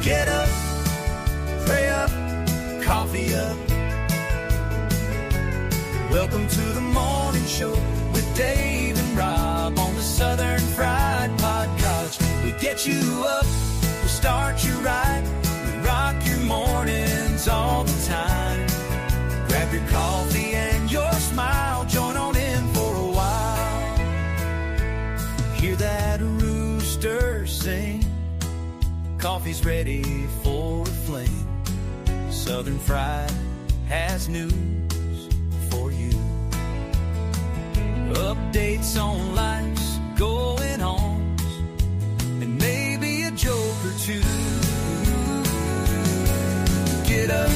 Get up, pray up, coffee up. Welcome to the morning show with Dave and Rob on the Southern Fried Podcast. We get you up, we start you right, we rock your mornings all the time. Grab your coffee and your smile, join on in for a while. Hear that rooster sing, coffee's ready for a flame. Southern Fried has news for you. Updates on life's going on, and maybe a joke or two. Get up,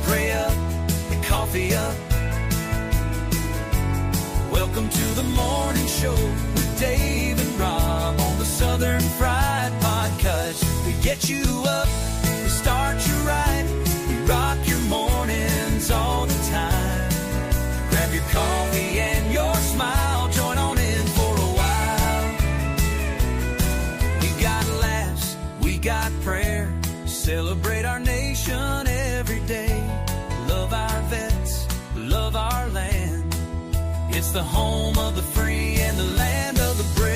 pray up, and coffee up. Welcome to the morning show with Dave and Rob on the Southern Fried Podcast. We get you up, we start you right, we rock your mornings all the time. Grab your coffee and your smile, join on in for a while. We got laughs, we got prayer, celebrate our nation every day. Love our vets, love our land. It's the home of the free and the land of the brave.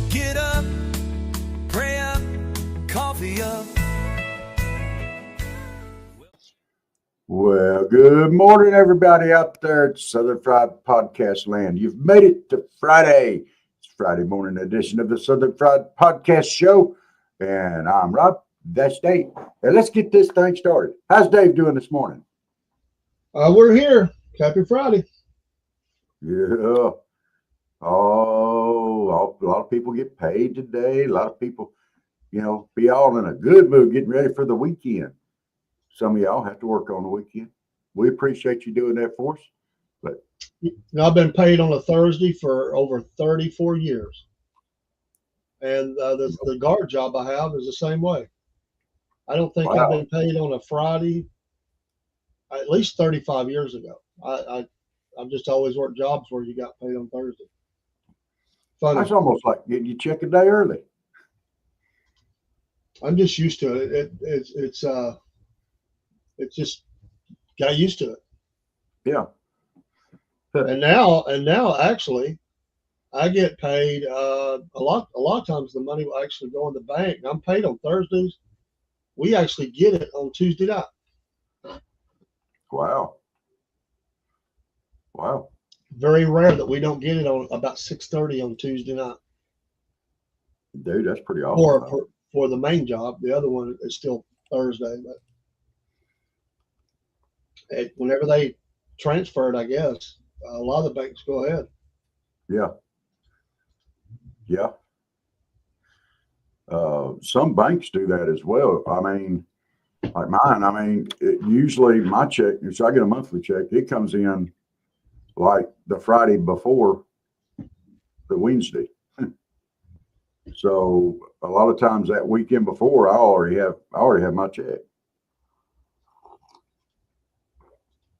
Get up, pray up, coffee up. Well, good morning, everybody out there at Southern Fried Podcast Land. You've made it to Friday. It's Friday morning edition of the Southern Fried Podcast Show. And I'm Rob. That's Dave. And let's get this thing started. How's Dave doing this morning? We're here. Happy Friday. Yeah. Oh, a lot of people get paid today. A lot of people, be all in a good mood getting ready for the weekend. Some of y'all have to work on the weekend. We appreciate you doing that for us. But I've been paid on a Thursday for over 34 years. And the guard job I have is the same way. I don't think I've been paid on a Friday at least 35 years ago. I've just always worked jobs where you got paid on Thursday. Funny. That's almost like getting your check a day early. I'm just used to it. It's just got used to it. Yeah. And now actually I get paid a lot of times the money will actually go in the bank. I'm paid on Thursdays. We actually get it on Tuesday night. Wow. Very rare that we don't get it on about 6:30 on Tuesday night. Dude, that's pretty awesome. For the main job. The other one is still Thursday, but whenever they transfer it, I guess a lot of the banks go ahead. Yeah. Some banks do that as well. I mean, like mine, usually my check, so I get a monthly check, it comes in like the Friday before the Wednesday. So a lot of times that weekend before, I already have my check,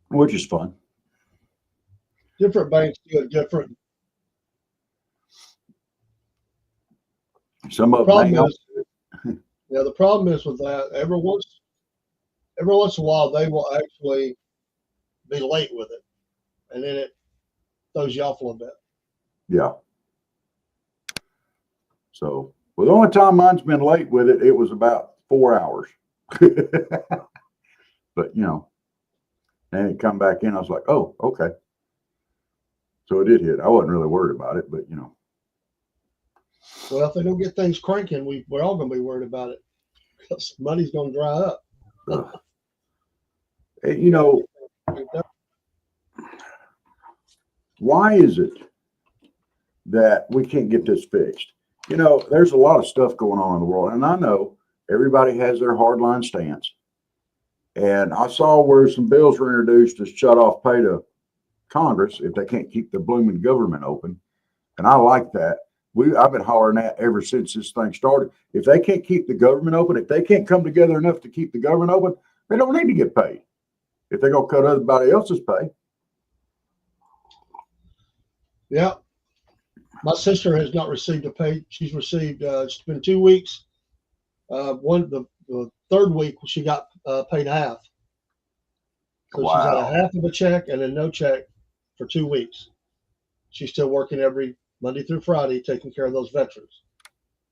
which is fun. Different banks do it different. Some of them. The problem is with that. Every once in a while, they will actually be late with it, and then it throws you off a little bit. Yeah. So, the only time mine's been late with it, it was about 4 hours. But then it come back in. I was like, oh, okay. So it did hit. I wasn't really worried about it, but Well, if they don't get things cranking, we're all going to be worried about it because money's going to dry up. Why is it that we can't get this fixed? There's a lot of stuff going on in the world, and I know everybody has their hardline stance. And I saw where some bills were introduced to shut off pay to Congress if they can't keep the blooming government open. And I like that. I've been hollering that ever since this thing started. If they can't keep the government open, if they can't come together enough to keep the government open, they don't need to get paid. If they're going to cut everybody else's pay. Yeah. My sister has not received a pay. She's received. It's been 2 weeks. The third week she got paid half. So she's had a Wow. half of a check and then no check for 2 weeks. She's still working every Monday through Friday, taking care of those veterans.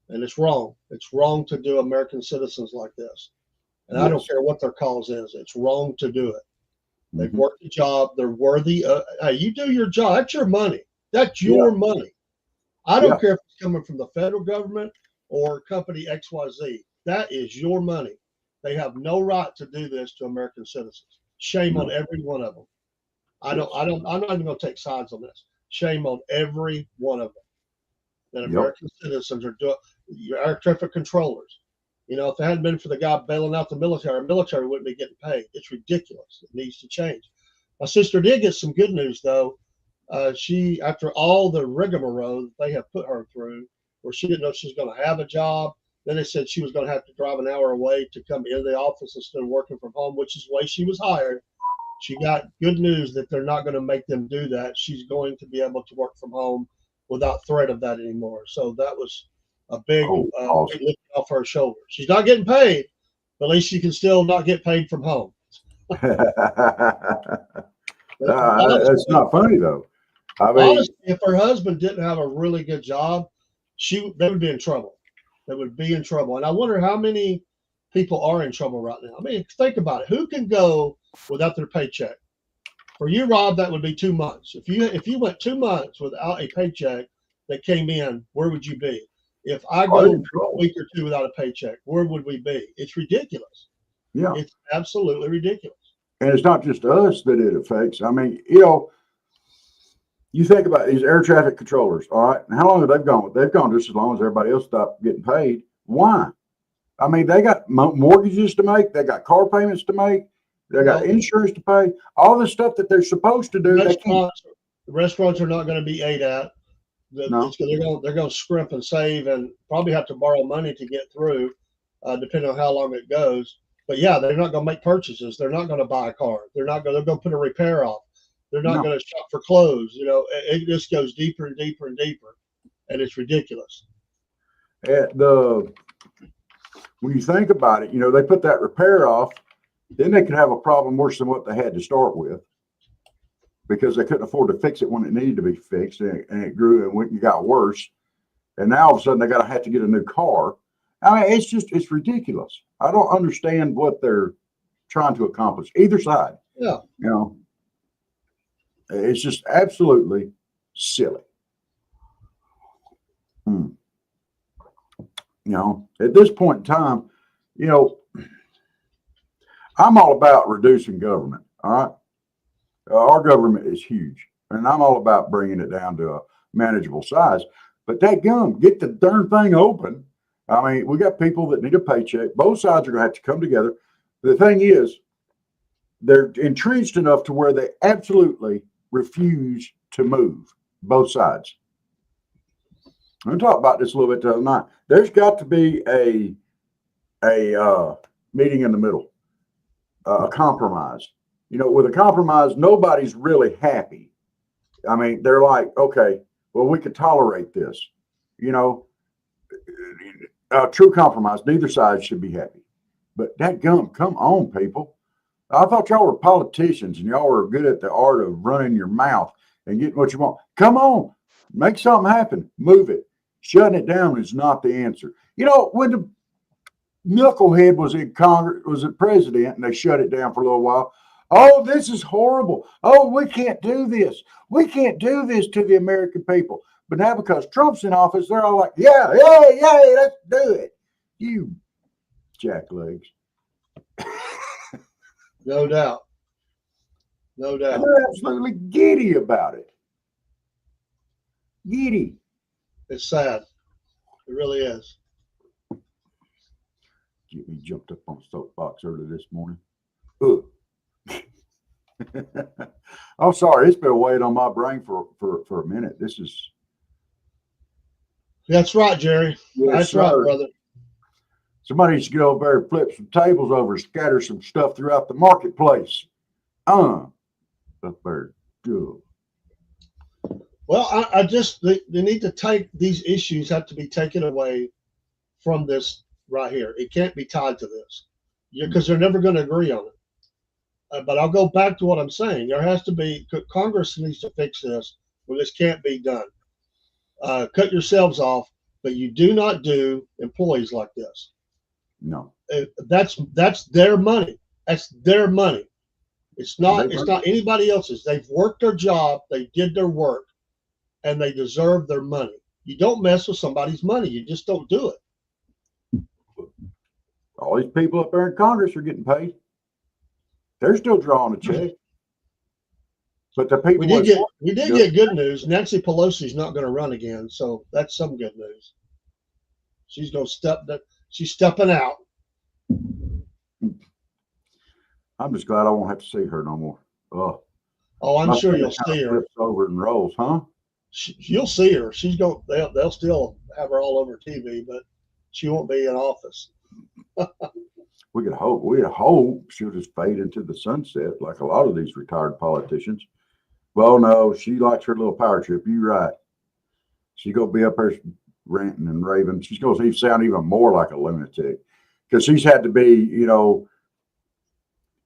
And it's wrong. It's wrong to do American citizens like this. And I don't Yes. care what their cause is. It's wrong to do it. They've Mhm. worked a job. They're worthy. Hey, you do your job. That's your money. That's Yeah. your money. I Yeah. don't care if it's coming from the federal government or company XYZ. That is your money. They have no right to do this to American citizens. Shame No. on every one of them. I'm Yes. not even going to take sides on this. Shame on every one of them. That Yep. American citizens are doing. Your air traffic controllers. You know, if it hadn't been for the guy bailing out the military, our military wouldn't be getting paid. It's ridiculous. It needs to change. My sister did get some good news though. She, after all the rigmarole that they have put her through, where she didn't know she was going to have a job, then they said she was going to have to drive an hour away to come into the office instead of working from home, which is the way she was hired. She got good news that they're not going to make them do that. She's going to be able to work from home without threat of that anymore. So that was a big, Oh, awesome. big lift off her shoulder. She's not getting paid, but at least she can still not get paid from home. That's Honestly, not funny though. I mean, honestly, if her husband didn't have a really good job, they would be in trouble. They would be in trouble. And I wonder how many people are in trouble right now. I mean, think about it. Who can go without their paycheck? For you, Rob, that would be 2 months. If you went 2 months without a paycheck that came in, where would you be? If I are go in a trouble. week or two without a paycheck, where would we be? It's ridiculous. Yeah. It's absolutely ridiculous. And it's not just us that it affects. I mean, you think about these air traffic controllers, all right? And how long have they gone? They've gone just as long as everybody else stopped getting paid. Why? I mean, they got mortgages to make. They got car payments to make. They got Well, insurance to pay. All the stuff that they're supposed to do, they can't. the restaurants are not going to be ate at. No. They're going to scrimp and save and probably have to borrow money to get through, depending on how long it goes. But yeah, they're not going to make purchases. They're not going to buy a car. They're going to put a repair off. They're not No. going to shop for clothes. You know, it just goes deeper and deeper and deeper, and it's ridiculous. When you think about it, they put that repair off, then they could have a problem worse than what they had to start with because they couldn't afford to fix it when it needed to be fixed, and it grew and went and got worse. And now all of a sudden they got to have to get a new car. I mean, it's ridiculous. I don't understand what they're trying to accomplish, either side. Yeah. It's just absolutely silly. At this point in time, I'm all about reducing government. All right. Our government is huge, and I'm all about bringing it down to a manageable size. But that get the darn thing open. I mean, we got people that need a paycheck. Both sides are going to have to come together. The thing is, they're entrenched enough to where they absolutely refuse to move, both sides. I'm going to talk about this a little bit the other night. There's got to be a meeting in the middle, a compromise. With a compromise, nobody's really happy. I mean, they're like, okay, well, we could tolerate this. True compromise, neither side should be happy. But come on, people. I thought y'all were politicians and y'all were good at the art of running your mouth and getting what you want. Come on, make something happen. Move it. Shutting it down is not the answer. When the knucklehead was in Congress, was the president, and they shut it down for a little while. Oh, this is horrible. Oh, we can't do this. We can't do this to the American people. But now because Trump's in office, they're all like, yeah, let's do it. You jacklegs. No doubt. No doubt. And they're absolutely giddy about it. Giddy. It's sad. It really is. Get me jumped up on a soapbox early this morning. I'm sorry, it's been weighing on my brain for a minute. This is. That's right, Jerry. Yes, That's sir. right, brother. Somebody needs to get over there and flip some tables over, scatter some stuff throughout the marketplace. Up there. Good. Well, I just they need to take these issues have to be taken away from this right here. It can't be tied to this because they're never going to agree on it. But I'll go back to what I'm saying. There has to be Congress needs to fix this, or this can't be done. Cut yourselves off, but you do not do employees like this. No, That's their money. That's their money. It's not anybody else's. They've worked their job. They did their work, and they deserve their money. You don't mess with somebody's money. You just don't do it. All these people up there in Congress are getting paid. They're still drawing a check. But the people we did get good news. Nancy Pelosi's not going to run again, so that's some good news. She's going to she's stepping out. I'm just glad I won't have to see her no more. Oh, I'm sure you'll see her. Flips over and rolls, huh? You'll see her. She's going. They'll still have her all over TV, but she won't be in office. We could hope she'll just fade into the sunset like a lot of these retired politicians. Well, no, she likes her little power trip. You're right. She's going to be up there ranting and raving. She's going to sound even more like a lunatic because she's had to be,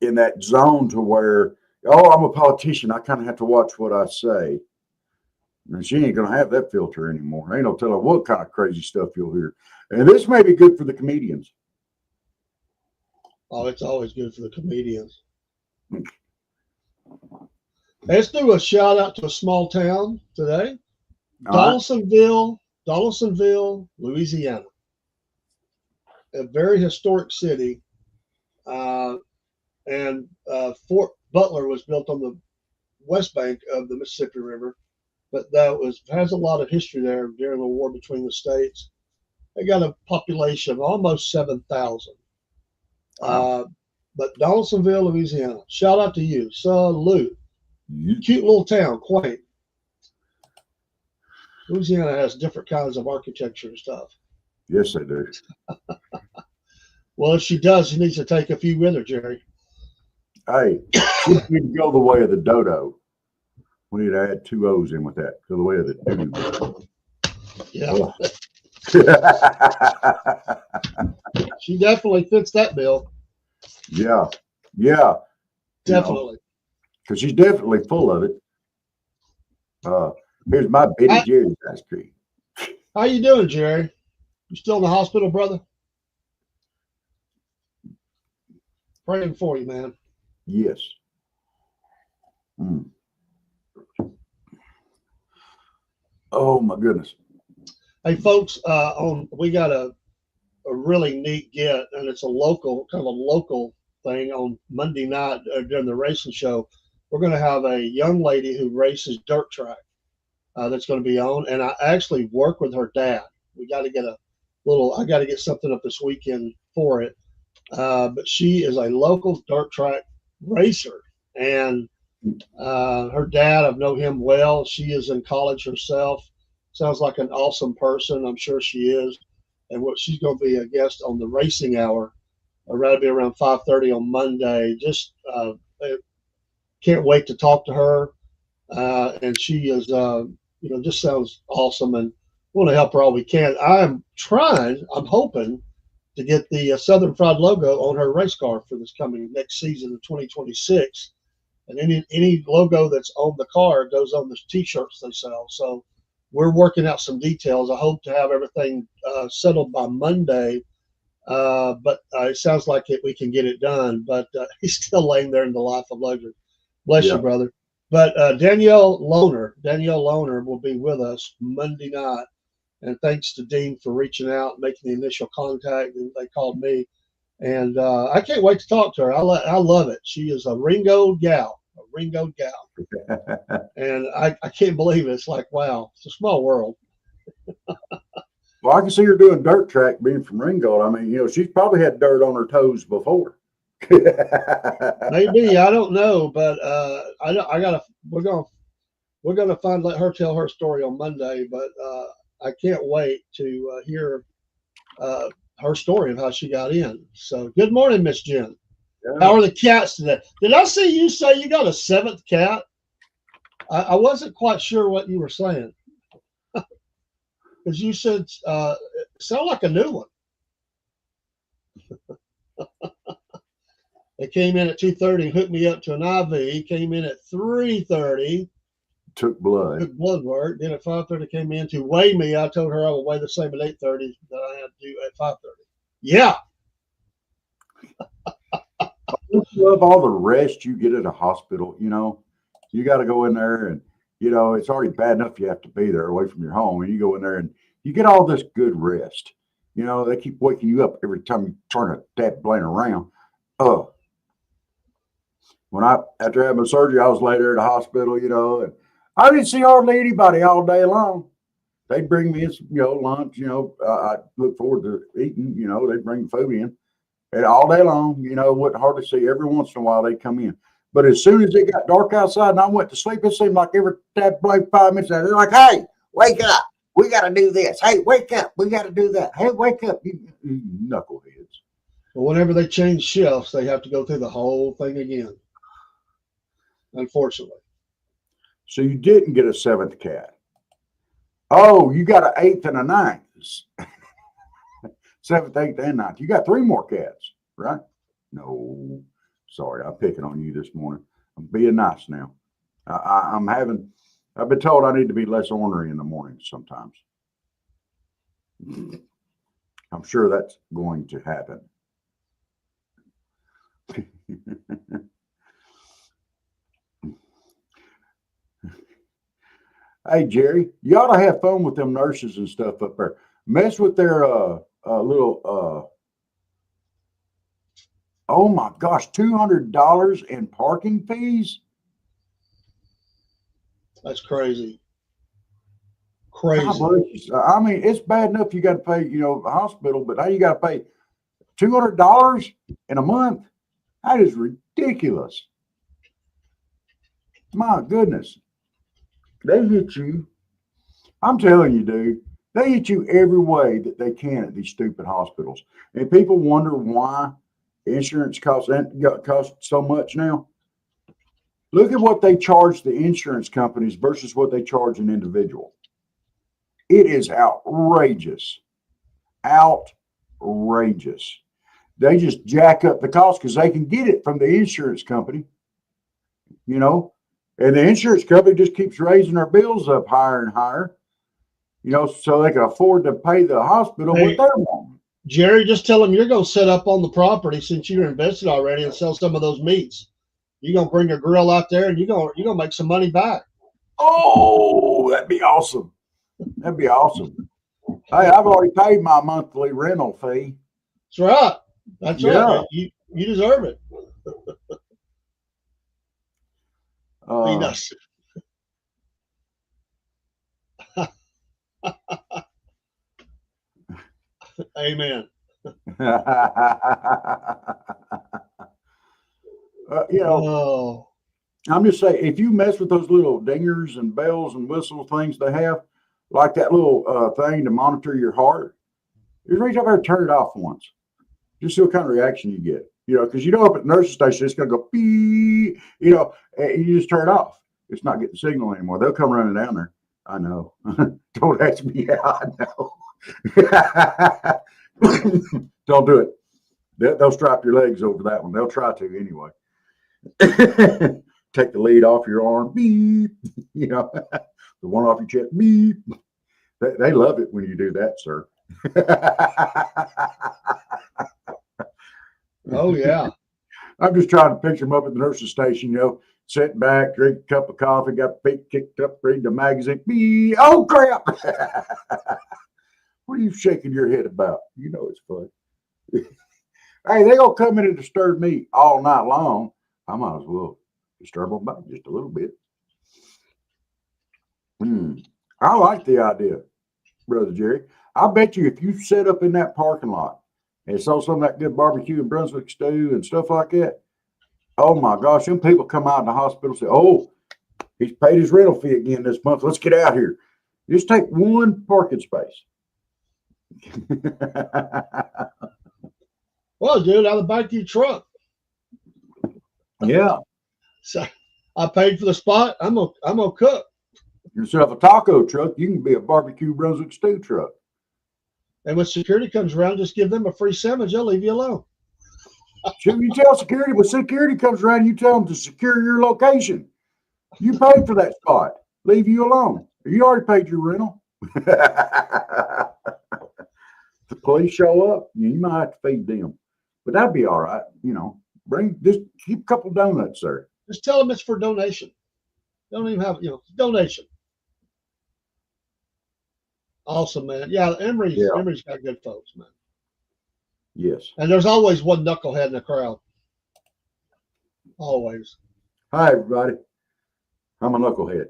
in that zone to where, I'm a politician. I kind of have to watch what I say. And she ain't going to have that filter anymore. Ain't no telling what kind of crazy stuff you'll hear. And this may be good for the comedians. Oh, it's always good for the comedians. Let's do a shout out to a small town today. Donaldsonville, Louisiana. A very historic city. And Fort Butler was built on the west bank of the Mississippi River, but has a lot of history there during the war between the states. They got a population of almost 7,000. But Donaldsonville, Louisiana. Shout out to you. Salute. Cute little town, quaint. Louisiana has different kinds of architecture and stuff. Yes, they do. Well, if she does, she needs to take a few with her, Jerry. Hey, we need to go the way of the dodo. We need to add 2 O's in with that. Go the way of the dodo. Yeah. She definitely fits that bill. Yeah. Definitely. Because she's definitely full of it. Here's my Betty Jerry's ice cream. How you doing, Jerry? You still in the hospital, brother? Praying for you, man. Yes. Oh my goodness. Hey folks, we got a really neat get, and it's a local thing on Monday night during the racing show. We're going to have a young lady who races dirt track that's going to be on, and I actually work with her dad. We got to get I got to get something up this weekend for it. But she is a local dirt track racer, and her dad, I've known him well. She is in college herself. Sounds like an awesome person. I'm sure she is. And she's going to be a guest on the Racing Hour. That'll be around 5:30 on Monday. Just can't wait to talk to her. And she is, just sounds awesome, and want to help her all we can. I'm hoping to get the Southern Fried logo on her race car for this coming next season of 2026. And any logo that's on the car goes on the T-shirts they sell. So we're working out some details. I hope to have everything settled by Monday, but it sounds like we can get it done. But he's still laying there in the life of luxury. Bless you, brother. But Danielle Lohner will be with us Monday night. And thanks to Dean for reaching out, making the initial contact, and they called me. And I can't wait to talk to her. I love it. She is a Ringo gal. And I can't believe it. It's like, wow, it's a small world. Well, I can see her doing dirt track being from Ringgold. I mean, she's probably had dirt on her toes before. Maybe, I don't know, but we're gonna let her tell her story on Monday, but I can't wait to hear her story of how she got in. So good morning, Miss Jen. Yeah. How are the cats today? Did I see you say you got a 7th cat? I wasn't quite sure what you were saying because you said sound like a new one. They came in at 2:30 and hooked me up to an IV. Came in at 3:30. Took blood. Took blood work. Then at 5:30 came in to weigh me. I told her I would weigh the same at 8:30 that I had to do at 5:30. Yeah. I love all the rest you get at a hospital. You got to go in there and, it's already bad enough you have to be there away from your home. And you go in there and you get all this good rest. They keep waking you up every time you turn a tap blade around. After having my surgery, I was laid there at the hospital, and I didn't see hardly anybody all day long. They'd bring me in, lunch, I look forward to eating, they'd bring food in. And all day long, wouldn't hardly see. Every once in a while they'd come in. But as soon as it got dark outside and I went to sleep, it seemed like every 5 minutes, they're like, hey, wake up. We got to do this. Hey, wake up. We got to do that. Hey, wake up. You knuckleheads. Well, whenever they change shifts, they have to go through the whole thing again. Unfortunately. So you didn't get a 7th cat. Oh, you got an 8th and a 9th. 7th, 8th, and 9th. You got 3 more cats, right? No. Sorry, I'm picking on you this morning. I'm being nice now. I've been told I need to be less ornery in the mornings sometimes. I'm sure that's going to happen. Hey, Jerry, you ought to have fun with them nurses and stuff up there. Mess with their little, oh my gosh, $200 in parking fees? That's crazy. Crazy. I mean, it's bad enough you got to pay, a hospital, but now you got to pay $200 in a month. That is ridiculous. My goodness. They hit you. I'm telling you, dude, they hit you every way that they can at these stupid hospitals. And people wonder why insurance costs so much now. Look at what they charge the insurance companies versus what they charge an individual. It is outrageous. Outrageous. They just jack up the cost because they can get it from the insurance company, and the insurance company just keeps raising their bills up higher and higher, so they can afford to pay the hospital what they're wanting. Jerry, just tell them you're going to set up on the property since you're invested already and sell some of those meats. You're going to bring a grill out there and you're going to make some money back. Oh, that'd be awesome. That'd be awesome. Hey, I've already paid my monthly rental fee. That's right. That's right. You deserve it. Be nice. Amen. I'm just saying, if you mess with those little dingers and bells and whistle things they have, like that little thing to monitor your heart, just reach up there and turn it off once. Just see what kind of reaction you get. Because up at the nurse's station, it's going to go beep, and you just turn it off. It's not getting the signal anymore. They'll come running down there. I know. Don't ask me how I know. Don't do it. They'll strap your legs over that one. They'll try to anyway. Take the lead off your arm. Beep. The one off your chest. Beep. They love it when you do that, sir. Oh, yeah. I'm just trying to picture them up at the nurse's station, sitting back, drink a cup of coffee, got feet kicked up, reading the magazine. Beep. Oh, crap. What are you shaking your head about? It's fun. Hey, they're going to come in and disturb me all night long. I might as well disturb them back just a little bit. I like the idea, Brother Jerry. I bet you if you set up in that parking lot and saw some of that good barbecue and Brunswick stew and stuff like that, oh my gosh, them people come out of the hospital and say, oh, he's paid his rental fee again this month. Let's get out here. Just take one parking space. Well, dude, out of the back of your truck. Yeah. So I paid for the spot. I'm gonna cook. Instead of a taco truck, you can be a barbecue Brunswick stew truck. And when security comes around, just give them a free sandwich. They'll leave you alone. Should you tell security? When security comes around, you tell them to secure your location. You paid for that spot. Leave you alone. You already paid your rental. The police show up, you might have to feed them, but that'd be all right. Just keep a couple donuts there. Just tell them it's for donation. Don't even have donation. Awesome, man. Yeah, Emory's got good folks, man. Yes. And there's always one knucklehead in the crowd. Always. Hi, everybody. I'm a knucklehead.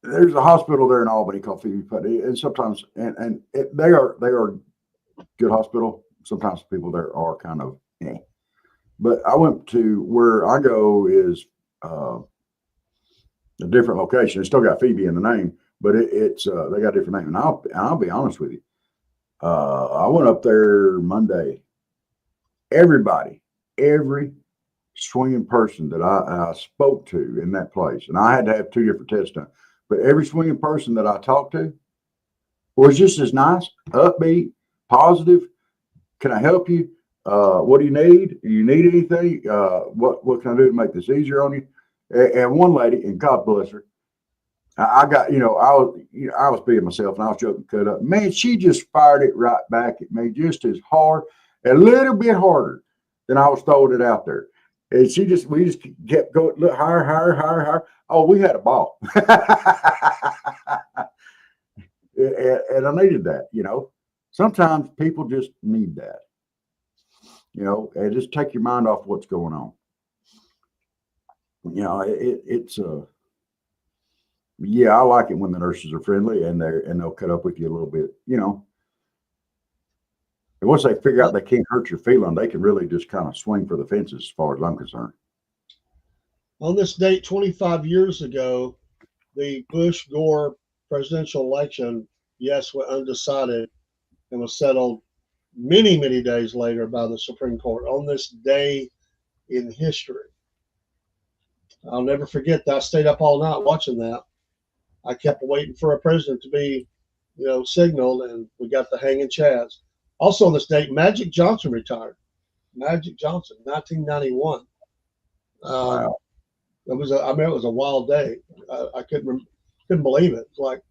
There's a hospital there in Albany called Phoebe Putney, and sometimes, they are good hospital. Sometimes people there are kind of, but I went to where I go is a different location. It's still got Phoebe in the name, but it's they got a different name. And I'll be honest with you. I went up there Monday. Every swinging person that I spoke to in that place, and I had to have 2 different tests done, but every swinging person that I talked to was just as nice, upbeat, positive. Can I help you? What do you need? Do you need anything? What can I do to make this easier on you? And one lady, and God bless her, I was being myself and I was joking, cut up. Man, she just fired it right back at me, just as hard, a little bit harder than I was throwing it out there. And we just kept going, look, higher. Oh, we had a ball. And I needed that, Sometimes people just need that, and just take your mind off what's going on. I like it when the nurses are friendly and they'll cut up with you a little bit, And once they figure out they can't hurt your feeling, they can really just kind of swing for the fences as far as I'm concerned. On this date, 25 years ago, the Bush-Gore presidential election, yes, went undecided and was settled many, many days later by the Supreme Court. On this day in history, I'll never forget that. I stayed up all night watching that. I kept waiting for a president to be, signaled, and we got the hanging chads. Also on this date, Magic Johnson retired. Magic Johnson, 1991. Wow. It was a wild day. I couldn't believe it. It's like,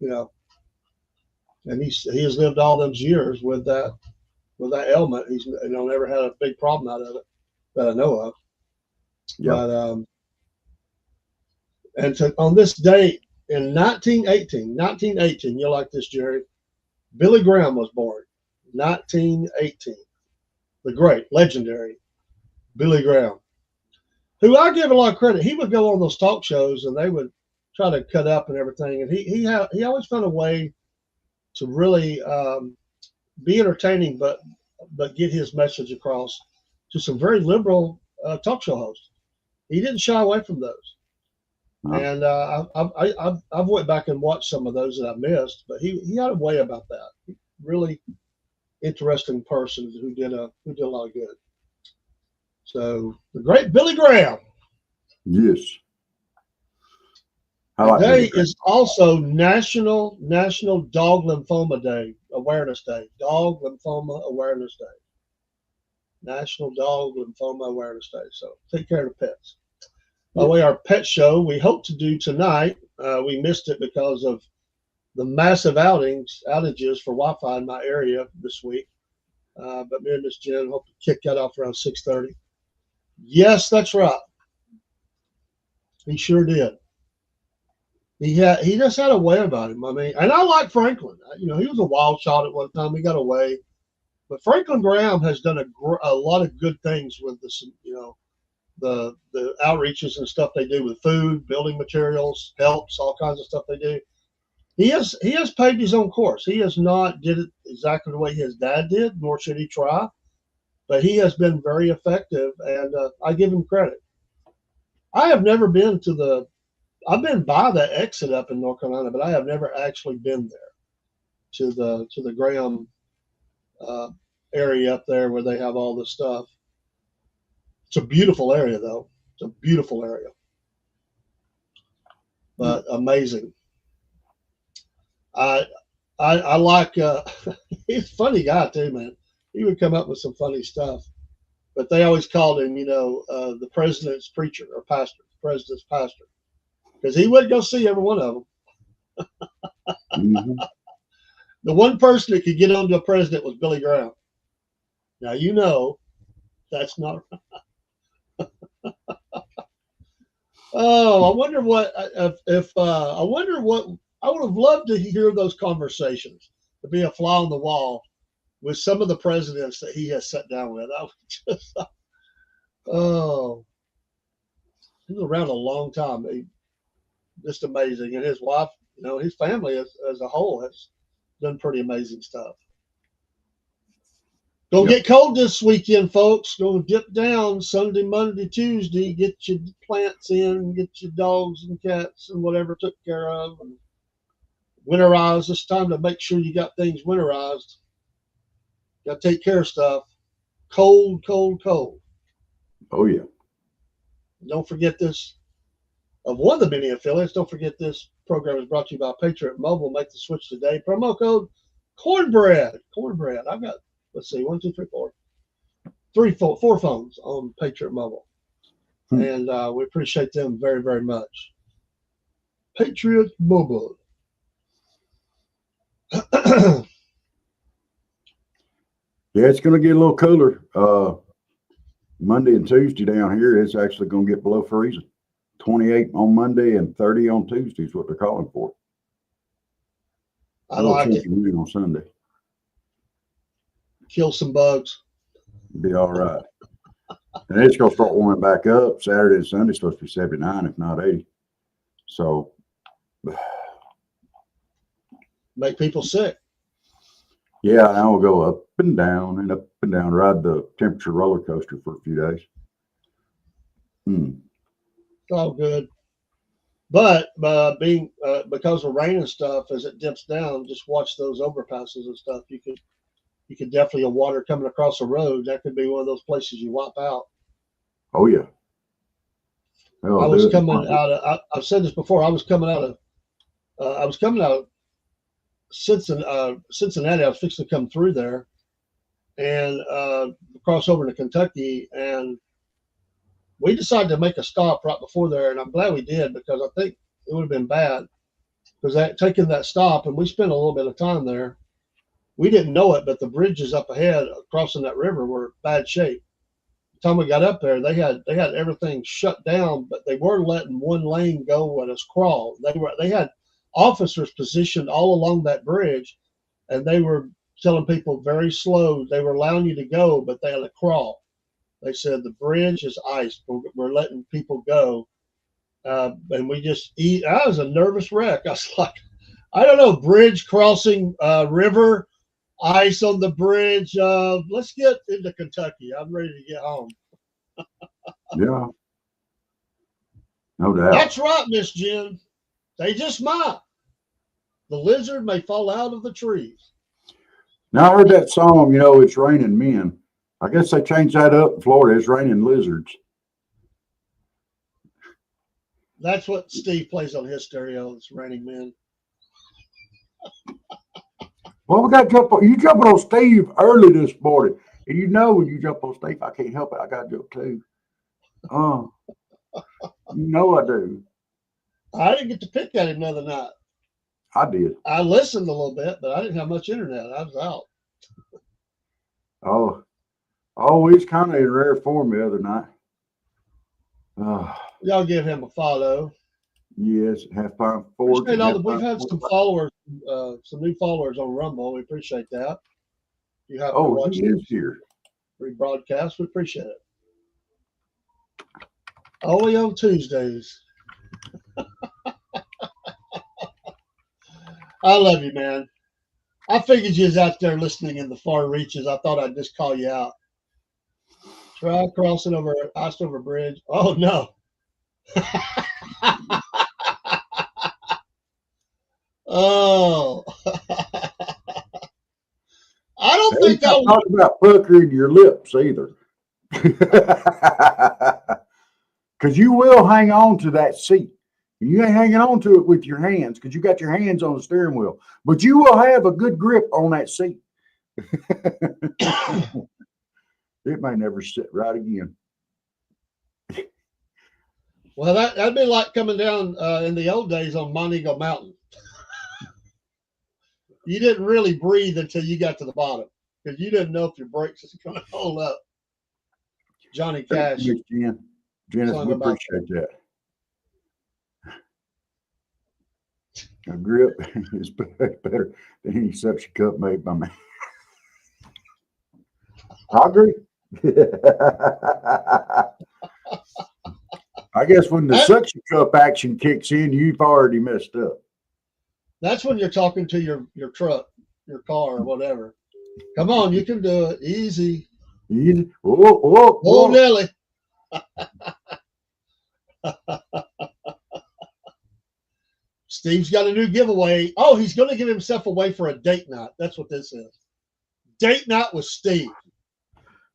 and he has lived all those years with that ailment. He's never had a big problem out of it that I know of. Yeah. But on this date in 1918, you'll like this, Jerry. Billy Graham was born. 1918. The great, legendary Billy Graham, who I give a lot of credit. He would go on those talk shows and they would try to cut up and everything. And he always found a way to really be entertaining, but get his message across to some very liberal talk show hosts. He didn't shy away from those. No. And I've went back and watched some of those that I missed, but he had a way about that. Really interesting person who did a lot of good. So the great Billy Graham. Yes. Today is also National Dog Lymphoma Day, Awareness Day. Dog Lymphoma Awareness Day. National Dog Lymphoma Awareness Day. So take care of the pets. By the way, our pet show we hope to do tonight. We missed it because of the massive outages for Wi-Fi in my area this week. But me and Miss Jen hope to kick that off around 6:30. Yes, that's right. He sure did. He just had a way about him. I mean, and I like Franklin. He was a wild shot at one time. He got away, but Franklin Graham has done a lot of good things with this. The outreaches and stuff they do with food, building materials, helps, all kinds of stuff they do. He has paved his own course. He has not did it exactly the way his dad did, nor should he try. But he has been very effective, and I give him credit. I have never been to I've been by the exit up in North Carolina, but I have never actually been there to the Graham area up there where they have all this stuff. It's a beautiful area, though. It's a beautiful area, but amazing. I like. He's a funny guy too, man. He would come up with some funny stuff. But they always called him, the president's preacher or pastor, president's pastor, because he would go see every one of them. Mm-hmm. The one person that could get onto a president was Billy Graham. Now that's not. Oh, I wonder what if I wonder what I would have loved to hear those conversations, to be a fly on the wall with some of the presidents that he has sat down with. I would just, oh, he was around a long time. Just amazing, and his wife, his family as a whole has done pretty amazing stuff. Gonna get cold this weekend, folks. Gonna dip down Sunday, Monday, Tuesday. Get your plants in, get your dogs and cats and whatever took care of, and winterize. It's time to make sure you got things winterized. Got to take care of stuff. Cold, cold, cold. Oh yeah. Don't forget this. Of one of the many affiliates, don't forget this program is brought to you by Patriot Mobile. Make the switch today. Promo code Cornbread. Cornbread. I've got, let's see, 1, 2, 3, 4, 4 phones on Patriot Mobile. And we appreciate them very, very much. Patriot Mobile. Yeah, it's going to get a little cooler. Monday and Tuesday down here, it's actually going to get below freezing. 28 on Monday and 30 on Tuesday is what they're calling for. I like it. On Sunday. Kill some bugs. Be all right. And it's going to start warming back up. Saturday and Sunday supposed to be 79, if not 80. So. Make people sick. Yeah, now we'll go up and down and up and down, ride the temperature roller coaster for a few days. It's all good. But because of rain and stuff, as it dips down, just watch those overpasses and stuff. You could definitely have water coming across the road. That could be one of those places you wipe out. Oh yeah. I was coming out of. I've said this before. I was coming out of Cincinnati. I was fixing to come through there and cross over to Kentucky, and we decided to make a stop right before there, and I'm glad we did, because I think it would have been bad because taking that stop, and we spent a little bit of time there. We didn't know it, but the bridges up ahead crossing that river were in bad shape. The time we got up there, they had everything shut down, but they weren't letting one lane go at us crawl. They had officers positioned all along that bridge, and they were telling people very slow. They were allowing you to go, but they had to crawl. They said the bridge is iced. We're letting people go, and we just eat. I was a nervous wreck. I was like, I don't know, bridge crossing river, ice on the bridge. Let's get into Kentucky. I'm ready to get home. Yeah, no doubt. That's right, Miss Jen. They just might. The lizard may fall out of the trees. Now I heard that song, It's Raining Men. I guess they changed that up in Florida. It's raining lizards. That's what Steve plays on his stereo. It's Raining Men. Well, we got to jump on. You jumping on Steve early this morning. And when you jump on Steve, I can't help it. I got to jump too. I do. I didn't get to pick at him the other night. I did. I listened a little bit, but I didn't have much internet. I was out. He's kind of in rare form the other night. Y'all give him a follow. Yes, Half Pint Ford. We've had some followers, some new followers on Rumble. We appreciate that. You have to watch he is here. Rebroadcast. We appreciate it. Only on Tuesdays. I love you, man. I figured you was out there listening in the far reaches. I thought I'd just call you out. Try crossing over ice over bridge. Oh no. Oh. I don't He's think I not would. talking about puckering your lips either. Because you will hang on to that seat. You ain't hanging on to it with your hands because you got your hands on the steering wheel, but you will have a good grip on that seat. It may never sit right again. Well, that'd be like coming down in the old days on Montego Mountain. You didn't really breathe until you got to the bottom because you didn't know if your brakes was going to hold up. Johnny Cash. Thank you, Jen. Janice, we appreciate that. A grip is better than any suction cup made by me. I agree. I guess when the suction cup action kicks in, you've already messed up. That's when you're talking to your truck, your car, or whatever. Come on, you can do it. Easy. Easy. Oh, Nelly. Steve's got a new giveaway. Oh, he's going to give himself away for a date night. That's what this is. Date night with Steve.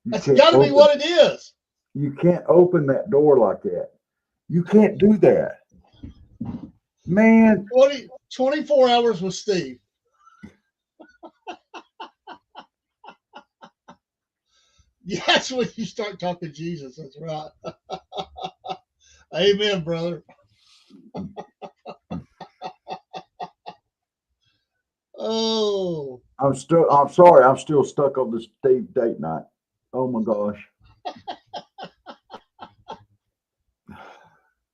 That's got to be what it is. You can't open that door like that. You can't do that. Man. 24 hours with Steve. Yeah, that's when you start talking Jesus. That's right. Amen, brother. Oh. I'm sorry. I'm still stuck on this Steve date night. Oh my gosh.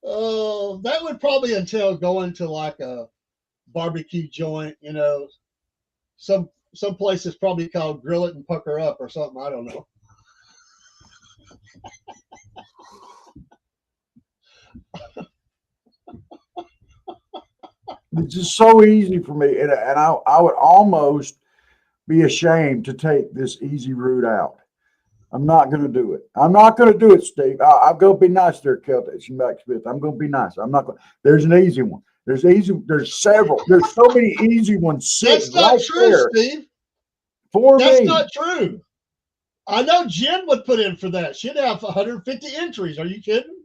Oh, that would probably entail going to like a barbecue joint, you know. Some place is probably called Grill It and Pucker Up or something. I don't know. It's just so easy for me, and I would almost be ashamed to take this easy route out. I'm not going to do it. I'm not going to do it, Steve. I'm going to be nice there, Celtics and Max Smith. I'm going to be nice. I'm not going. There's an easy one. There's several. There's so many easy ones. That's not right true, there Steve. That's not true. I know Jen would put in for that. She'd have 150 entries. Are you kidding?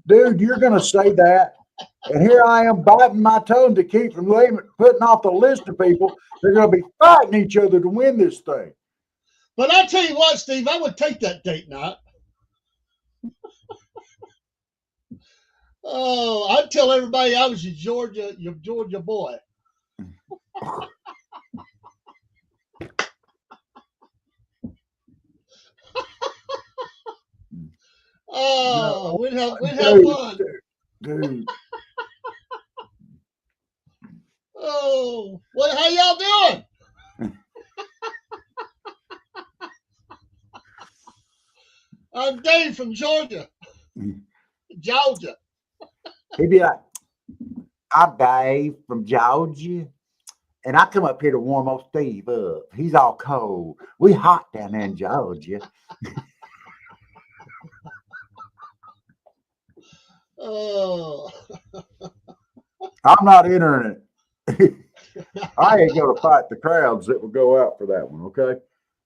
Dude, you're going to say that. And here I am biting my tongue to keep from putting off the list of people. They're going to be fighting each other to win this thing. But I tell you what, Steve, I would take that date night. Oh, I'd tell everybody I was your Georgia boy. Oh, no, we'd have fun. Dude. Oh, what? How y'all doing? I'm Dave from Georgia. Georgia. He'd be like, I'm Dave from Georgia, and I come up here to warm old Steve up. He's all cold. We hot down there in Georgia. Oh. I'm not entering it. I ain't going to fight the crowds that will go out for that one, okay?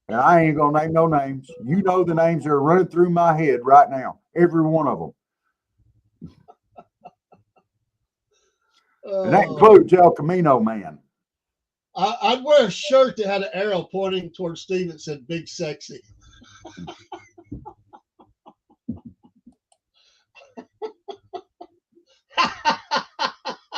And I ain't going to name no names. You know the names that are running through my head right now, every one of them. And that includes El Camino Man. I'd wear a shirt that had an arrow pointing towards Steve that said Big Sexy.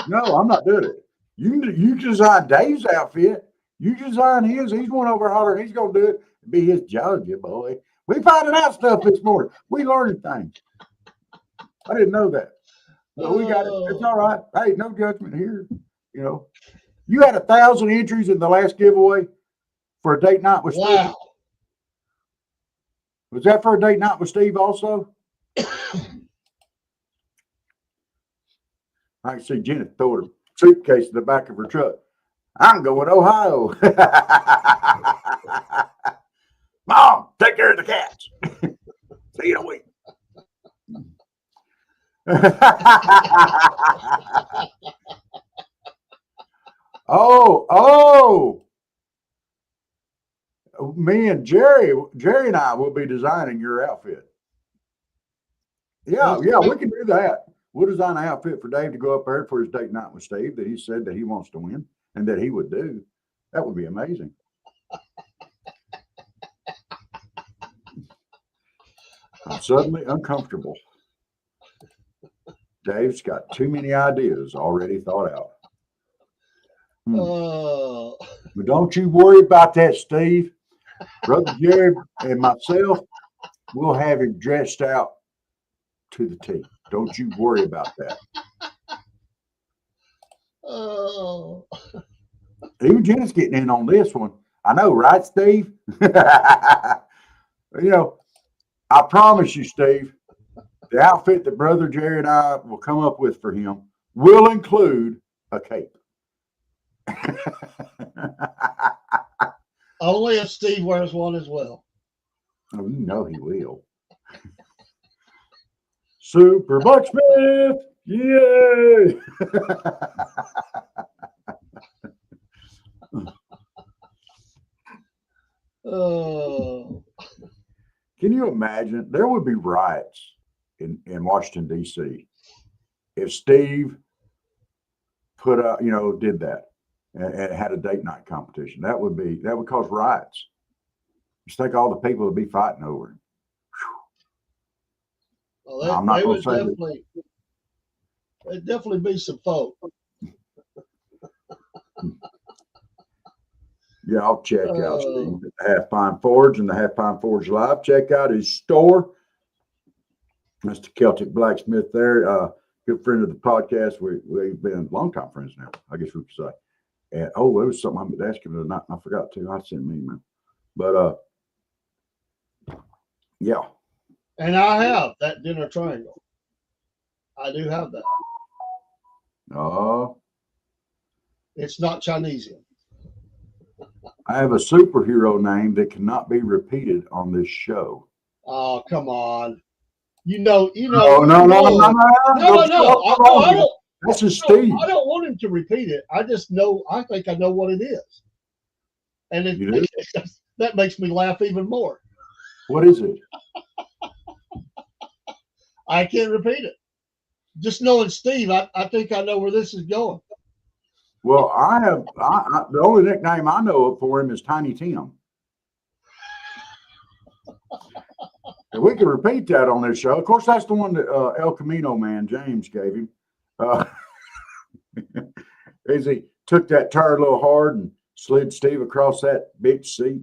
No, I'm not doing it. You design Dave's outfit. You design his. He's one over holler. He's going to do it. Be his Georgia boy. We finding out stuff this morning. We learning things. I didn't know that. But we got it. It's all right. Hey, no judgment here. You know, you had 1,000 entries in the last giveaway for a date night with Steve. Wow. Was that for a date night with Steve also? I can see Jenny throwing a suitcase in the back of her truck. I'm going to Ohio. Mom, take care of the cats. See you in a week. Oh. Me and Jerry and I will be designing your outfit. Yeah, we can do that. We'll design an outfit for Dave to go up there for his date night with Steve that he said that he wants to win and that he would do. That would be amazing. I'm suddenly uncomfortable. Dave's got too many ideas already thought out. But don't you worry about that, Steve. Brother Jared and myself, we'll have him dressed out to the T. Don't you worry about that. Even Jenna's getting in on this one. I know, right, Steve? You know, I promise you, Steve, the outfit that Brother Jerry and I will come up with for him will include a cape. Only if Steve wears one as well. Oh, you know he will. Super Bucksmith! Yay! Can you imagine? There would be riots in Washington, D.C. if Steve put up, did that and had a date night competition. That would cause riots. Just think all the people would be fighting over it. Well, I'm not going to say there'd definitely be some folk. Yeah, I'll check out Steve at the Half Pine Forge and the Half Pine Forge Live. Check out his store. That's the Celtic Blacksmith there. Good friend of the podcast. We've been longtime friends now, I guess we could say. And there was something I was asking him tonight, and I forgot to. I sent him an email. But yeah. And I have that dinner triangle. I do have that. Oh. It's not Chinesian. I have a superhero name that cannot be repeated on this show. Oh, come on. No. No. That's just Steve. I don't want him to repeat it. I just know. I think I know what it is, and that makes me laugh even more. What is it? I can't repeat it. Just knowing Steve, I think I know where this is going. Well, the only nickname I know for him is Tiny Tim. And we can repeat that on this show. Of course, that's the one that El Camino man, James, gave him. As he took that tire a little hard and slid Steve across that bitch seat.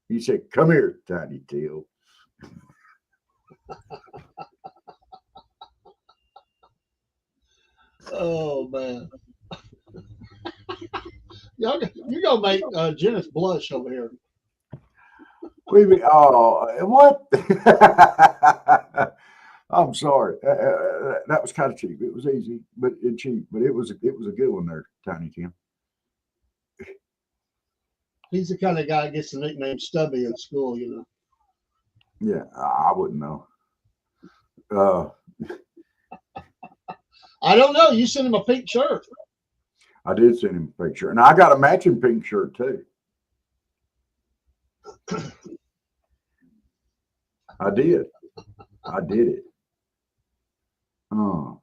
He said, "Come here, Tiny Tim." Oh, man. You're going to make Janice blush over here. What? I'm sorry. That was kind of cheap. It was easy, but cheap. But it was a good one there, Tiny Tim. He's the kind of guy that gets the nickname Stubby in school, Yeah, I wouldn't know. I don't know. You sent him a pink shirt. I did send him a picture, and I got a matching pink shirt too. I did it. Oh.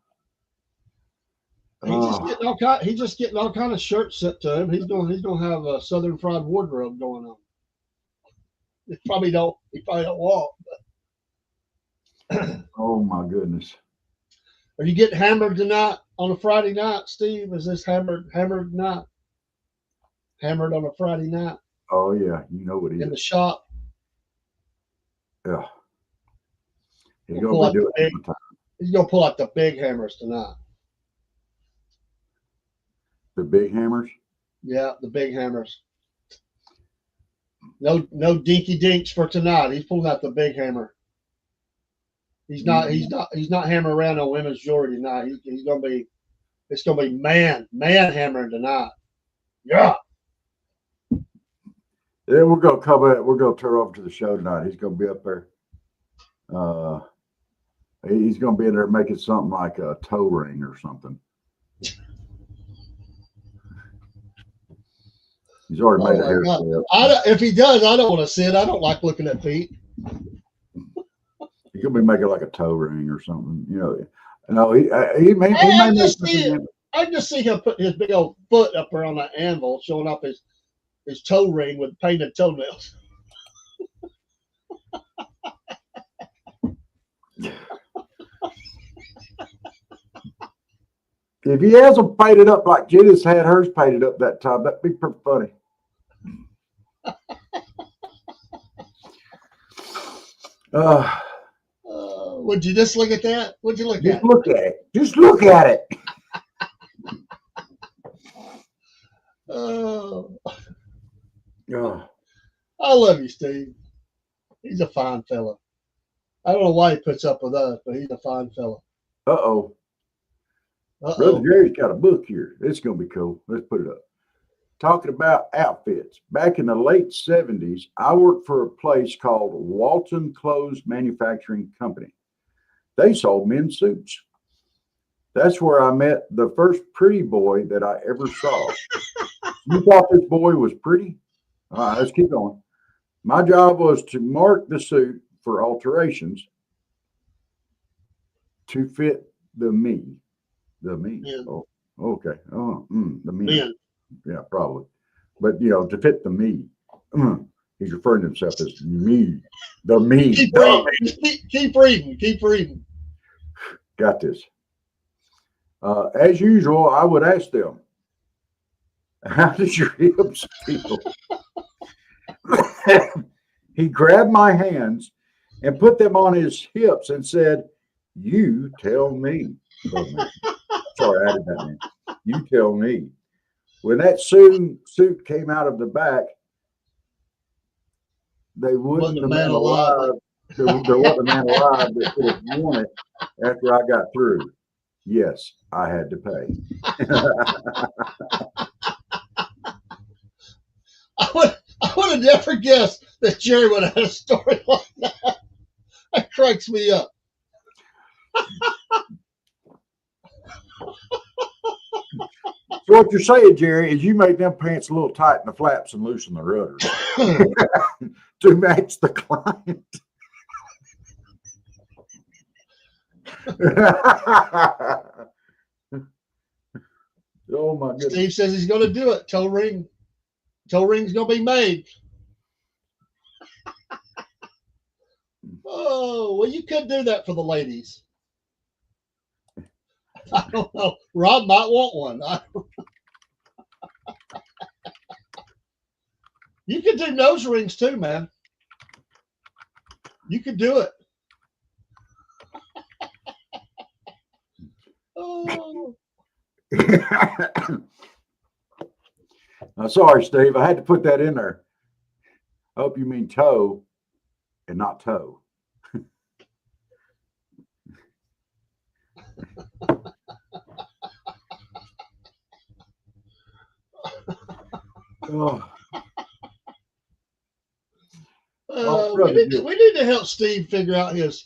He's just getting all kind of shirts sent to him. He's gonna have a Southern Fried wardrobe going on. He probably don't walk. But Oh my goodness. Are you getting hammered tonight on a Friday night, Steve? Is this hammered night? Hammered on a Friday night? Oh yeah, you know what it is. In the shop? Yeah. He's gonna be doing it. He's gonna pull out the big hammers tonight. The big hammers? Yeah, the big hammers. No dinky dinks for tonight. He's pulling out the big hammer. He's not hammering around on women's jewelry tonight. It's gonna be man hammering tonight. Yeah. Yeah, we're gonna turn over to the show tonight. He's gonna be up there. He's gonna be in there making something like a toe ring or something. He's already made a Oh my hair God. step. If he does, I don't want to see it. I don't like looking at feet. He could be making like a toe ring or something. You know, no, he may I make just something see it. in- I just see him putting his big old foot up there on that anvil, showing off his toe ring with painted toenails. If he has them painted up like Jenny's had hers painted up that time, that'd be pretty funny. Would you just look at that? Would you look at Just it? look at it. Just look at it. Oh, Oh, I love you, Steve. He's a fine fella. I don't know why he puts up with us, but he's a fine fella. uh-oh. Brother Uh-oh. Jerry's got a book here. It's going to be cool. Let's put it up. Talking about outfits. Back in the late 70s, I worked for a place called Walton Clothes Manufacturing Company. They sold men's suits. That's where I met the first pretty boy that I ever saw. You thought this boy was pretty? All right, let's keep going. My job was to mark the suit for alterations to fit the me. The me. Yeah. Oh, okay. Oh, the me. Men. Yeah, probably. But, to fit the me. He's referring to himself as me. The me. Keep The reading. me. Just keep reading. Keep reading. Got this. As usual, I would ask them, how does your hips feel? He grabbed my hands and put them on his hips and said, you tell me. Oh, man. Sorry, I added that in. You tell me. When that suit came out of the back, they wouldn't have been alive. There wasn't a man alive that could have worn it after I got through. Yes, I had to pay. I would have never guessed that Jerry would have had a story like that. That cracks me up. So what you're saying, Jerry, is you made them pants a little tight in the flaps and loosen the rudders to match the client. Oh my goodness. Steve says he's going to do it. Toe ring's going to be made. Oh, well, you could do that for the ladies. I don't know. Rob might want one. You could do nose rings too, man. You could do it. Oh. I'm sorry, Steve. I had to put that in there. I hope you mean toe and not toe. Oh. We need to help Steve figure out his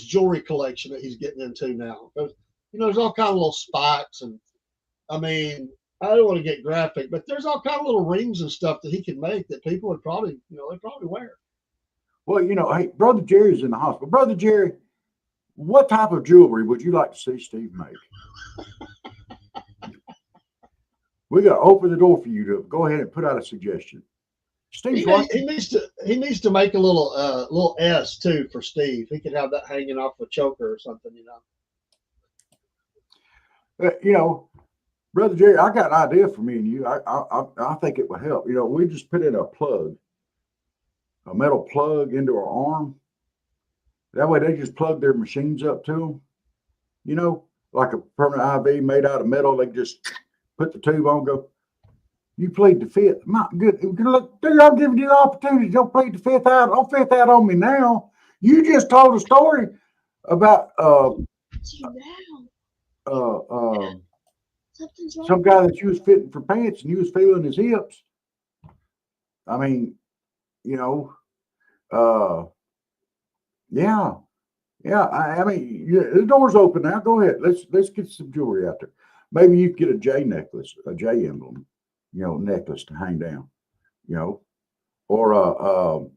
jewelry collection that he's getting into now. Because, there's all kind of little spikes, and I mean, I don't want to get graphic, but there's all kind of little rings and stuff that he can make that people would probably, they'd probably wear. Well, hey, Brother Jerry's in the hospital. Brother Jerry, what type of jewelry would you like to see Steve make? We got to open the door for you to go ahead and put out a suggestion. Steve, he needs to make a little S too for Steve. He could have that hanging off a choker or something, Brother Jerry, I got an idea for me and you. I think it would help. We just put in a metal plug into our arm. That way they just plug their machines up to them. Like a permanent IV made out of metal. They just put the tube on, go, you plead the fifth. My good, look, dude, I'm giving you the opportunity. Don't plead the fifth out. Don't fifth out on me now. You just told a story about some guy that you was fitting for pants and you was feeling his hips. I mean, yeah. I mean, the door's open now. Go ahead. Let's get some jewelry out there. Maybe you could get a J necklace, a J emblem. necklace to hang down, or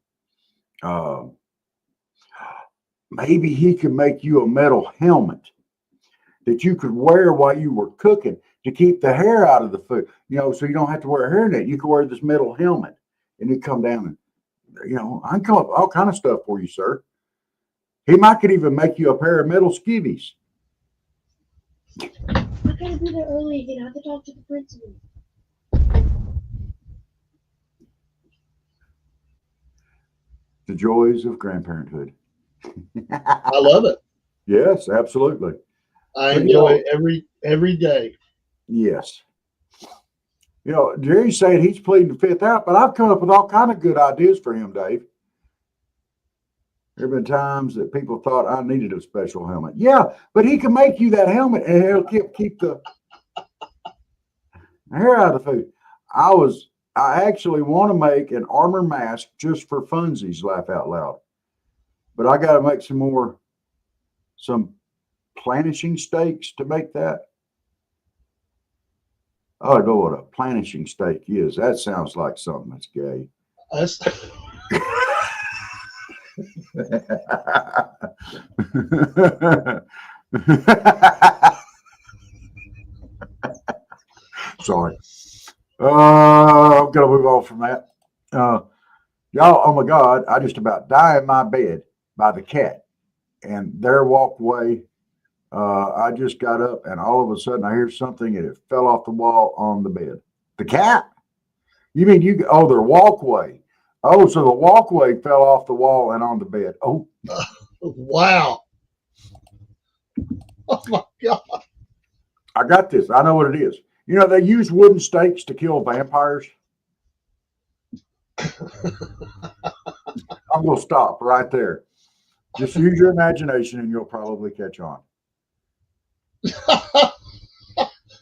maybe he could make you a metal helmet that you could wear while you were cooking to keep the hair out of the food, so you don't have to wear a hairnet. You could wear this metal helmet and you come down and, I can come up with all kind of stuff for you, sir. He could even make you a pair of metal skivvies. I gotta be there early again. I have to talk to the principal. The joys of grandparenthood. I love it. Yes, absolutely. I enjoy it every day. Yes. Jerry's saying he's pleading the fifth out, but I've come up with all kind of good ideas for him, Dave. There have been times that people thought I needed a special helmet. Yeah, but he can make you that helmet and it'll keep the hair out of the food. I actually want to make an armor mask just for funsies, laugh out loud. But I got to make some planishing stakes to make that. Oh, I know what a planishing stake is. That sounds like something that's gay. Sorry. I'm gonna move on from that. Y'all, oh my God, I just about die in my bed by the cat and their walkway. I just got up and all of a sudden I hear something and it fell off the wall on the bed. The cat? You mean their walkway? Oh, so the walkway fell off the wall and on the bed. Oh, wow. Oh my God. I got this. I know what it is. They use wooden stakes to kill vampires. I'm going to stop right there. Just use your imagination and you'll probably catch on.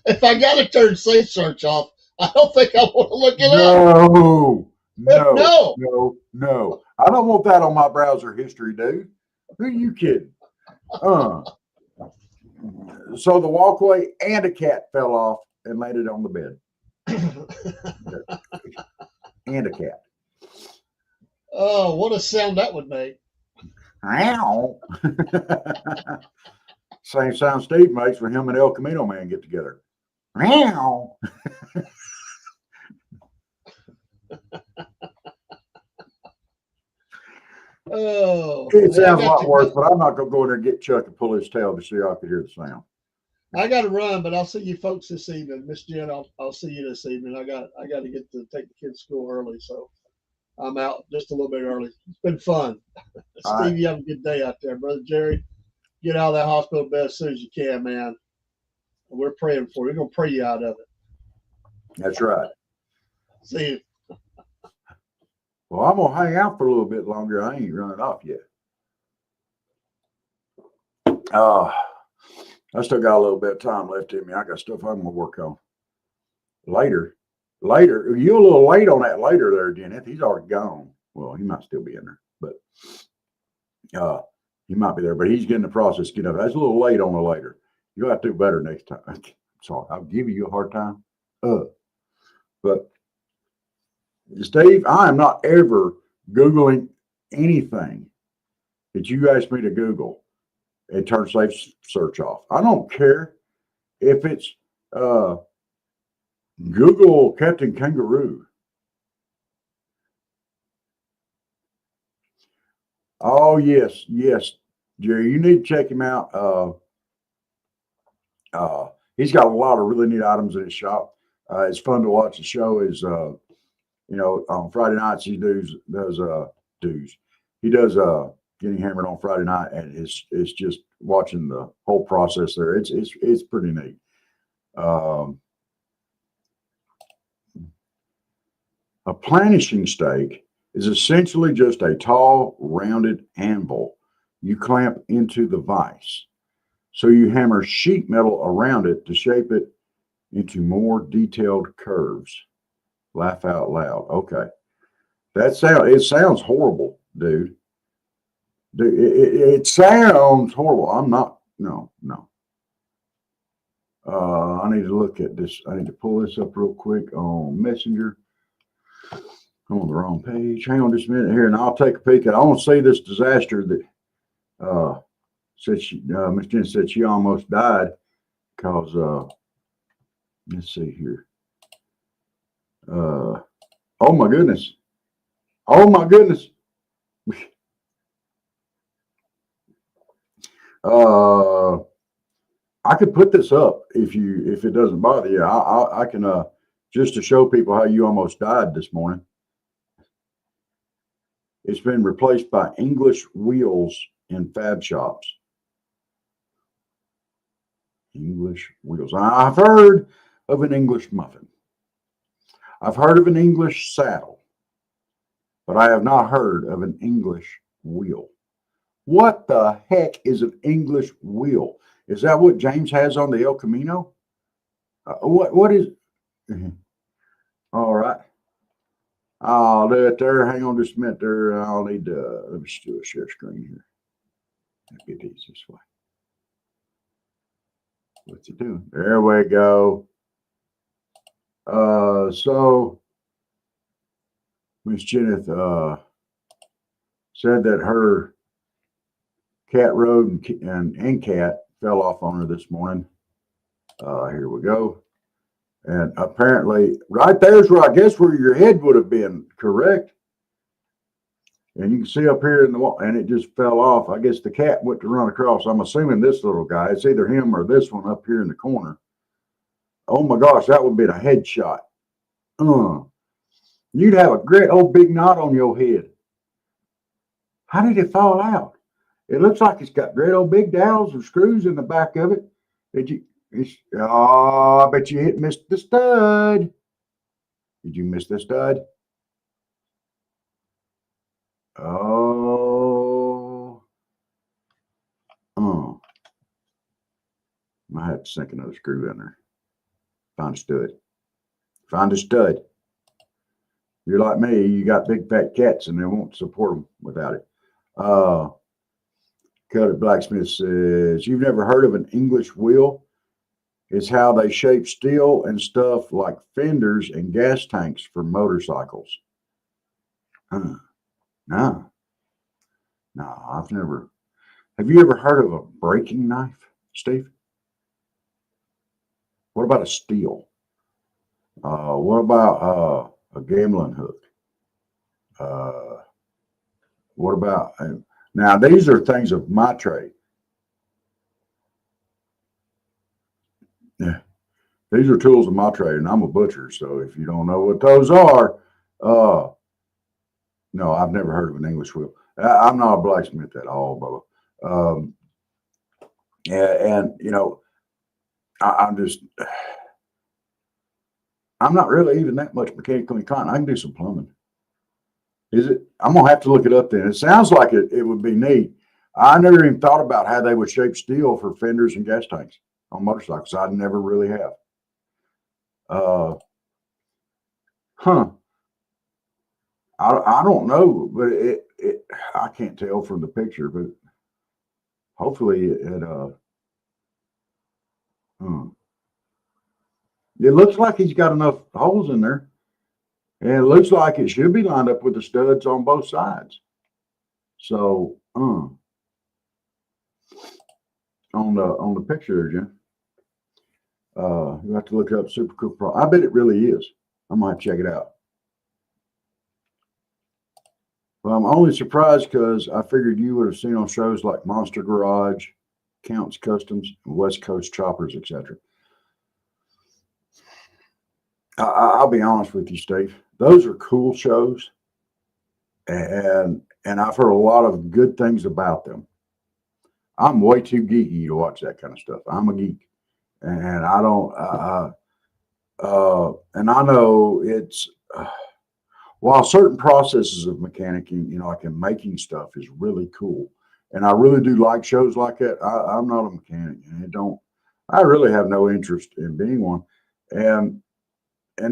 If I got to turn Safe Search off, I don't think I want to look it up. No. I don't want that on my browser history, dude. Who are you kidding? So the walkway and a cat fell off and landed on the bed. And a cat. Oh, what a sound that would make. Ow. Same sound Steve makes when him and El Camino Man get together. Ow. Oh, it sounds a lot worse, but I'm not going to go in there and get Chuck and pull his tail to see if I could hear the sound. I got to run, but I'll see you folks this evening. Miss Jen, I'll see you this evening. I got to get to take the kids to school early, so I'm out just a little bit early. It's been fun. Steve, you have a good day out there. Brother Jerry, get out of that hospital bed as soon as you can, man. We're praying for you. We're going to pray you out of it. That's right. See you. Well, I'm going to hang out for a little bit longer. I ain't running off yet. I still got a little bit of time left in me. I got stuff I'm going to work on. Later. You're a little late on that later there, Jenneth. He's already gone. Well, he might still be in there, but he might be there. But he's getting the process. That's a little late on the later. You'll have to do better next time. Sorry, I'll give you a hard time. But Steve, I am not ever Googling anything that you ask me to Google and turn Safe Search off. I don't care if it's Google Captain Kangaroo. Oh, yes, Jerry, you need to check him out. He's got a lot of really neat items in his shop. It's fun to watch the show. On Friday nights he does Getting Hammered on Friday night, and it's just watching the whole process there. It's pretty neat. A planishing stake is essentially just a tall, rounded anvil you clamp into the vise. So you hammer sheet metal around it to shape it into more detailed curves. Laugh out loud. Okay. It sounds horrible, dude. It sounds horrible. I'm not, no. I need to look at this. I need to pull this up real quick on Messenger. I'm on the wrong page. Hang on just a minute here, and I'll take a peek at. I want to see this disaster that Miss Jen said she almost died because let's see here. Oh my goodness! Oh my goodness! I could put this up if it doesn't bother you. I can just to show people how you almost died this morning. It's been replaced by English wheels in fab shops. English wheels. I've heard of an English muffin. I've heard of an English saddle, but I have not heard of an English wheel. What the heck is an English wheel? Is that what James has on the El Camino? What is? All right. I'll do it there. Hang on just a minute there. I'll need to, let me just do a share screen here. That'd be the easiest way. What's he doing? There we go. So Miss Jeneth said that her cat road and cat fell off on her this morning. Here we go. And apparently, right there's where I guess where your head would have been, correct? And you can see up here in the wall, and it just fell off. I guess the cat went to run across. I'm assuming this little guy. It's either him or this one up here in the corner. Oh my gosh, that would be a headshot. You'd have a great old big knot on your head. How did it fall out? It looks like it's got great old big dowels or screws in the back of it. I bet you missed the stud. Did you miss the stud? Oh. Might have to sink another screw in there. Find a stud. Find a stud. You're like me. You got big fat cats and they won't support them without it. Cody Blacksmith says, you've never heard of an English wheel? It's how they shape steel and stuff like fenders and gas tanks for motorcycles. No, I've never. Have you ever heard of a braking knife, Steve? What about a steel? What about a gambling hook? What about, now these are things of my trade. Yeah, these are tools of my trade, and I'm a butcher. So if you don't know what those are, no, I've never heard of an English wheel. I'm not a blacksmith at all, Bubba. And you know, I'm not really even that much mechanically inclined. I can do some plumbing. Is it? I'm gonna have to look it up then. It sounds like it would be neat. I never even thought about how they would shape steel for fenders and gas tanks on motorcycles. I never really have. I don't know, but I can't tell from the picture, but hopefully it looks like he's got enough holes in there. And it looks like it should be lined up with the studs on both sides. So on the picture there, Jim. You have to look up Super Cool Pro. I bet it really is. I might check it out. Well, I'm only surprised because I figured you would have seen on shows like Monster Garage, Counts Customs, West Coast Choppers, etc. I'll be honest with you, Steve. Those are cool shows, and I've heard a lot of good things about them. I'm way too geeky to watch that kind of stuff. I'm a geek, and I don't. And I know it's while certain processes of mechanicking, you know, like in making stuff, is really cool, and I really do like shows like that. I'm not a mechanic, and I really have no interest in being one, and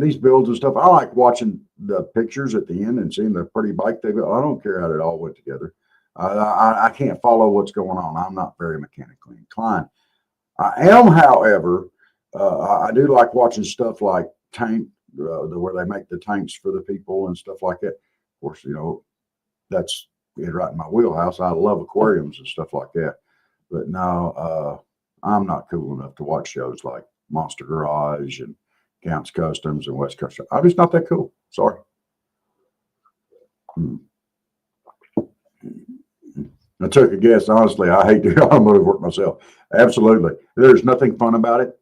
these builds and stuff, I like watching the pictures at the end and seeing the pretty bike they built. I don't care how it all went together. I can't follow what's going on. I'm not very mechanically inclined. I am, however, I do like watching stuff like tank, where they make the tanks for the people and stuff like that. Of course, that's right in my wheelhouse. I love aquariums and stuff like that. But no, I'm not cool enough to watch shows like Monster Garage and Counts Customs and West Coast. I'm just not that cool. Sorry. I took a guess. Honestly, I hate the automotive work myself. Absolutely. There's nothing fun about it.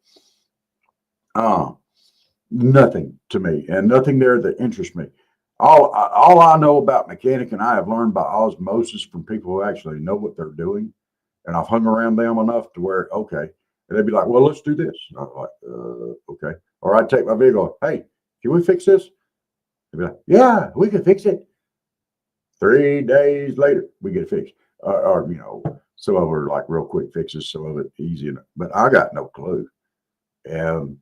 Nothing to me, and nothing there that interests me. All I know about mechanic, and I have learned by osmosis from people who actually know what they're doing, and I've hung around them enough to where, okay, and they'd be like, well, let's do this. And I'm like, okay. Or I'd take my vehicle, hey, can we fix this? They'd be like, yeah, we can fix it. 3 days later, we get it fixed. Or some of them are like real quick fixes, some of it easy, but I got no clue. And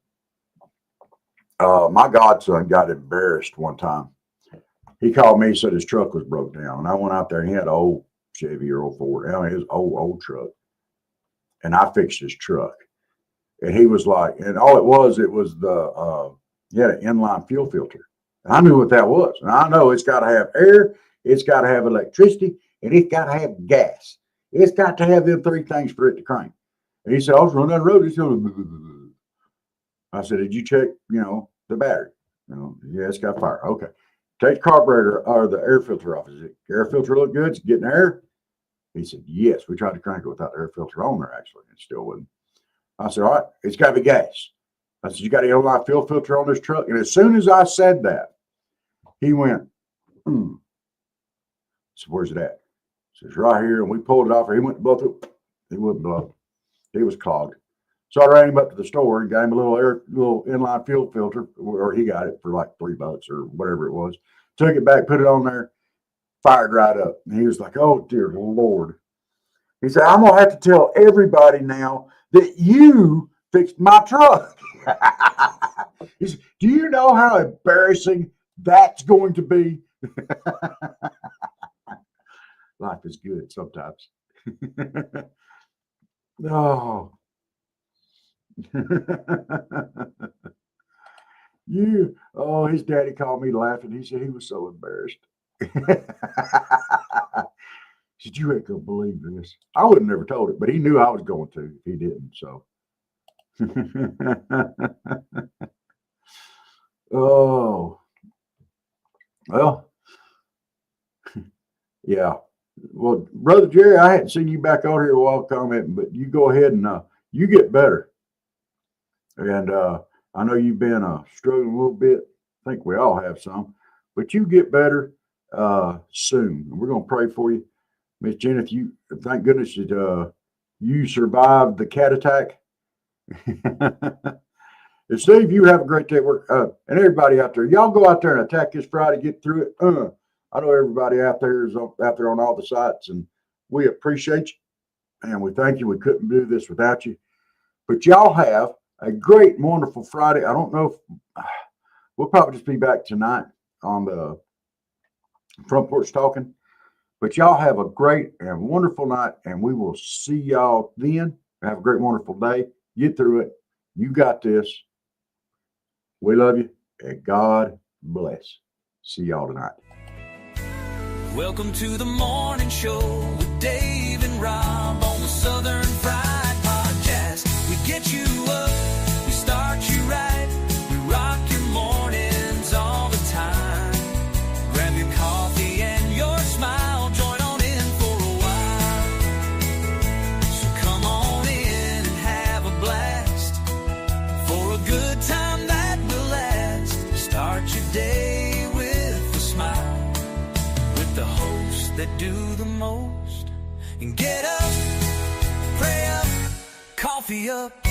my godson got embarrassed one time. He called me, said his truck was broke down. And I went out there, and he had an old Chevy or old Ford. I mean, his old truck. And I fixed his truck. And he was like, and all it was he had an inline fuel filter. And I knew what that was. And I know it's got to have air, it's got to have electricity, and it's got to have gas. It's got to have them 3 things for it to crank. And he said, I was running down the road. It's going. I said, did you check, the battery? Yeah, it's got fire. Okay. Take the carburetor or the air filter off. Does the air filter look good? It's getting air? He said, yes. We tried to crank it without the air filter on there, actually. It still wouldn't. I said, all right, it's got to be gas. I said, you got an inline fuel filter on this truck? And as soon as I said that, he went, So where's it at? So it's right here. And we pulled it off. He went to blow through. He wouldn't blow. He was clogged. So I ran him up to the store and got him a little inline fuel filter, or he got it for like $3 or whatever it was. Took it back, put it on there, fired right up. And he was like, oh, dear Lord. He said, I'm going to have to tell everybody now that you fixed my truck. He said, do you know how embarrassing that's going to be? Life is good sometimes. Oh. His daddy called me laughing. He said he was so embarrassed. He said, you ain't gonna believe this. I would have never told it, but he knew I was going to if he didn't. So oh well, yeah. Well, Brother Jerry, I hadn't seen you back out here a while commenting, but you go ahead and you get better. And I know you've been struggling a little bit. I think we all have some, but you get better soon. And we're going to pray for you. Miss Jennifer, thank goodness that you survived the cat attack. And Steve, you have a great day at work. And everybody out there, y'all go out there and attack this Friday, get through it. I know everybody out there is out there on all the sites, and we appreciate you. And we thank you. We couldn't do this without you. But y'all have a great, wonderful Friday. I don't know if we'll probably just be back tonight on the Front Porch Talking. But y'all have a great and wonderful night, and we will see y'all then. Have a great, wonderful day. Get through it. You got this. We love you, and God bless. See y'all tonight. Welcome to the morning show with Dave and Rob on the Southern Fried Podcast. We get you up, we start you right, we rock your mornings all the time. Grab your coffee and your smile, join on in for a while. So come on in and have a blast for a good time that will last. Start your day with a smile. The hosts that do the most, and get up, pray up, coffee up.